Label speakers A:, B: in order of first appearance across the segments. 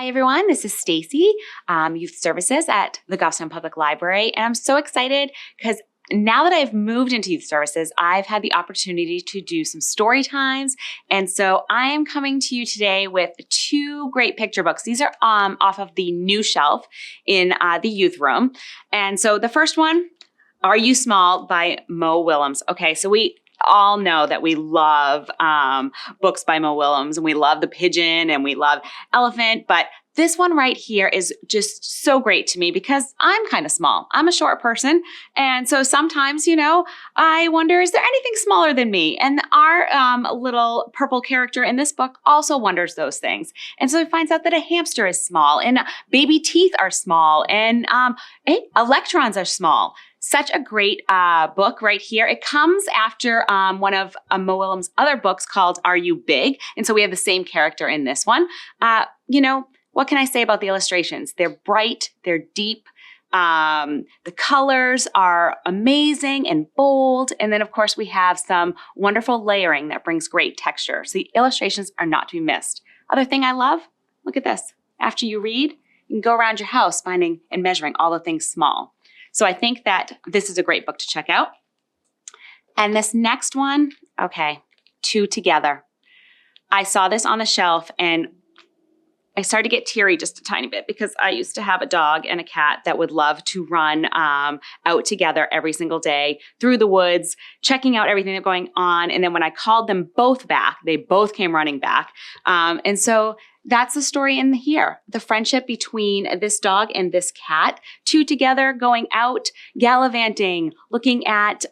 A: Hi everyone, this is Stacy, Youth Services at the Goffstown Public Library, and I'm so excited because now that I've moved into Youth Services, I've had the opportunity to do some story times, and so I am coming to you today with two great picture books. These are off of the new shelf in the youth room, and so the first one, Are You Small by Mo Willems. Okay, so we all know that we love books by Mo Willems, and we love The Pigeon and we love Elephant, but this one right here is just so great to me because I'm kind of small. I'm a short person. And so sometimes, I wonder, is there anything smaller than me? And our little purple character in this book also wonders those things. And so he finds out that a hamster is small and baby teeth are small and electrons are small. Such a great book right here. It comes after one of Mo Willems' other books called Are You Big? And so we have the same character in this one. What can I say about the illustrations? They're bright, they're deep. The colors are amazing and bold. And then, of course, we have some wonderful layering that brings great texture. So the illustrations are not to be missed. Other thing I love, look at this. After you read, you can go around your house finding and measuring all the things small. So I think that this is a great book to check out. And this next one, okay, Two Together. I saw this on the shelf and I started to get teary just a tiny bit because I used to have a dog and a cat that would love to run out together every single day through the woods, checking out everything that's going on. And then when I called them both back, they both came running back. And so that's the story in here. The friendship between this dog and this cat, two together going out, gallivanting, looking at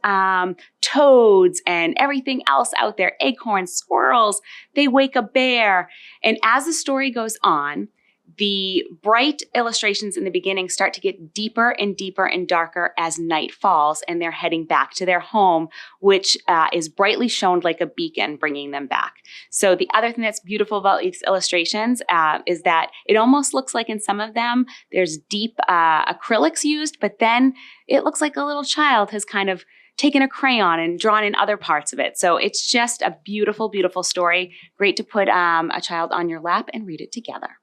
A: toads and everything else out there, acorns, squirrels. They wake a bear. And as the story goes on, the bright illustrations in the beginning start to get deeper and deeper and darker as night falls and they're heading back to their home, which is brightly shown like a beacon bringing them back. So the other thing that's beautiful about these illustrations is that it almost looks like in some of them there's deep acrylics used, but then it looks like a little child has kind of taken a crayon and drawn in other parts of it. So it's just a beautiful, beautiful story. Great to put a child on your lap and read it together.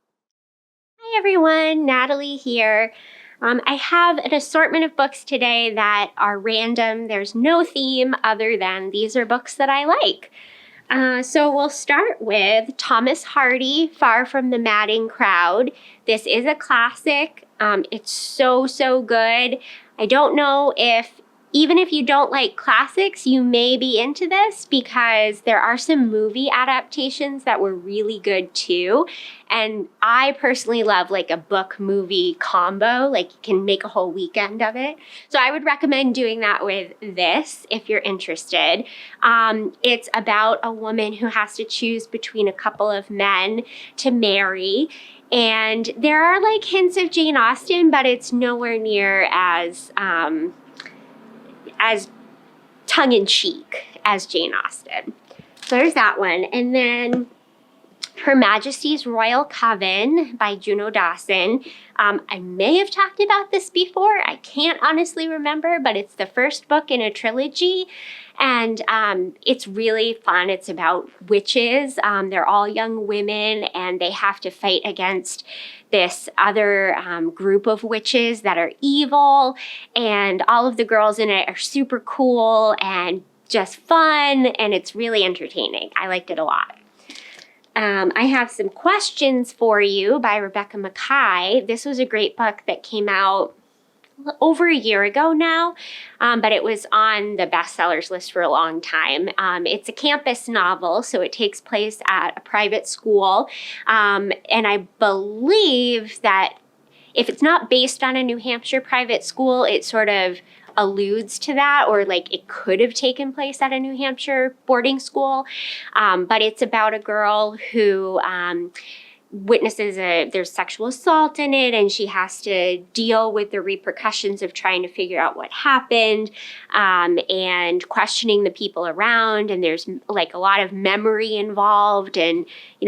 B: Hi everyone, Natalie here. I have an assortment of books today that are random. There's no theme other than these are books that I like. So we'll start with Thomas Hardy, Far from the Madding Crowd. This is a classic. It's so good. I don't know if even if you don't like classics, you may be into this because there are some movie adaptations that were really good too. And I personally love like a book movie combo, like you can make a whole weekend of it. So I would recommend doing that with this if you're interested. It's about a woman who has to choose between a couple of men to marry. And there are like hints of Jane Austen, but it's nowhere near as tongue-in-cheek as Jane Austen. So there's that one. And then Her Majesty's Royal Coven by Juno Dawson. I may have talked about this before. I can't honestly remember, but it's the first book in a trilogy. And it's really fun. It's about witches. They're all young women and they have to fight against this other group of witches that are evil. And all of the girls in it are super cool and just fun. And it's really entertaining. I liked it a lot. I have some questions for you by Rebecca Mackay. This was a great book that came out over a year ago now, but it was on the bestsellers list for a long time. It's a campus novel, so it takes place at a private school, and I believe that if it's not based on a New Hampshire private school, it sort of alludes to that, or like it could have taken place at a New Hampshire boarding school, but it's about a girl who witnesses there's sexual assault in it, and she has to deal with the repercussions of trying to figure out what happened, and questioning the people around. And there's like a lot of memory involved, and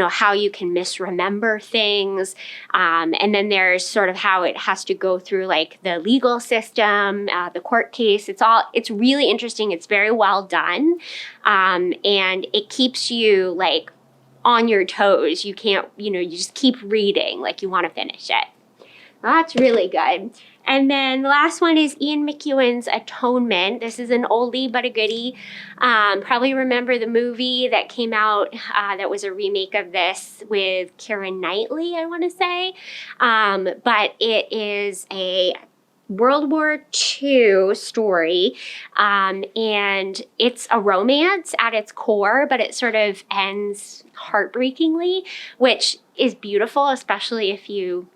B: how you can misremember things. And then there's sort of how it has to go through like the legal system, the court case. It's really interesting. It's very well done, and it keeps you like on your toes. You can't, you just keep reading, like you want to finish it. That's really good. And then the last one is Ian McEwan's Atonement. This is an oldie but a goodie. Probably remember the movie that came out that was a remake of this with Keira Knightley, I want to say. But it is a World War II story, and it's a romance at its core, but it sort of ends heartbreakingly, which is beautiful, especially if you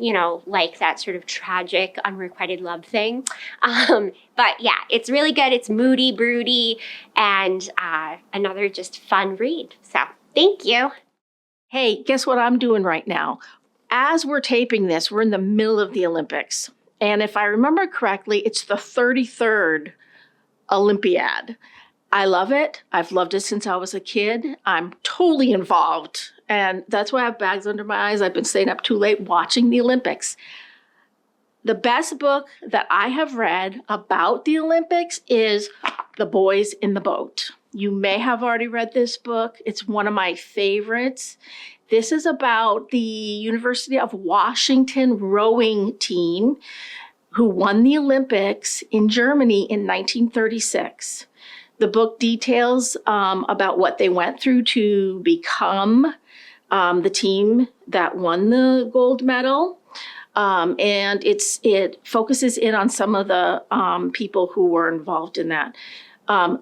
B: like that sort of tragic, unrequited love thing. But yeah, it's really good. It's moody, broody, and another just fun read. So thank you.
C: Hey, guess what I'm doing right now? As we're taping this, we're in the middle of the Olympics. And if I remember correctly, it's the 33rd Olympiad. I love it. I've loved it since I was a kid. I'm totally involved. And that's why I have bags under my eyes. I've been staying up too late watching the Olympics. The best book that I have read about the Olympics is The Boys in the Boat. You may have already read this book. It's one of my favorites. This is about the University of Washington rowing team who won the Olympics in Germany in 1936. The book details about what they went through to become the team that won the gold medal. And it focuses in on some of the people who were involved in that.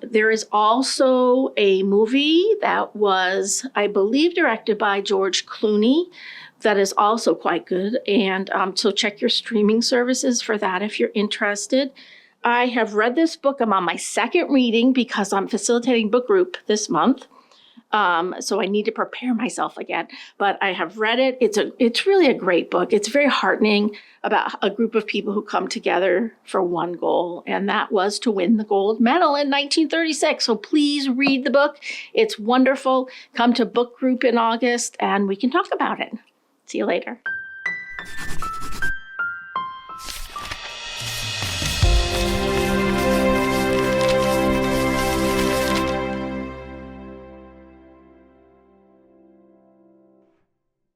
C: There is also a movie that was, I believe, directed by George Clooney that is also quite good. And so check your streaming services for that if you're interested. I have read this book. I'm on my second reading because I'm facilitating book group this month. So I need to prepare myself again. But I have read it. It's really a great book. It's very heartening about a group of people who come together for one goal, and that was to win the gold medal in 1936. So please read the book. It's wonderful. Come to book group in August, and we can talk about it. See you later.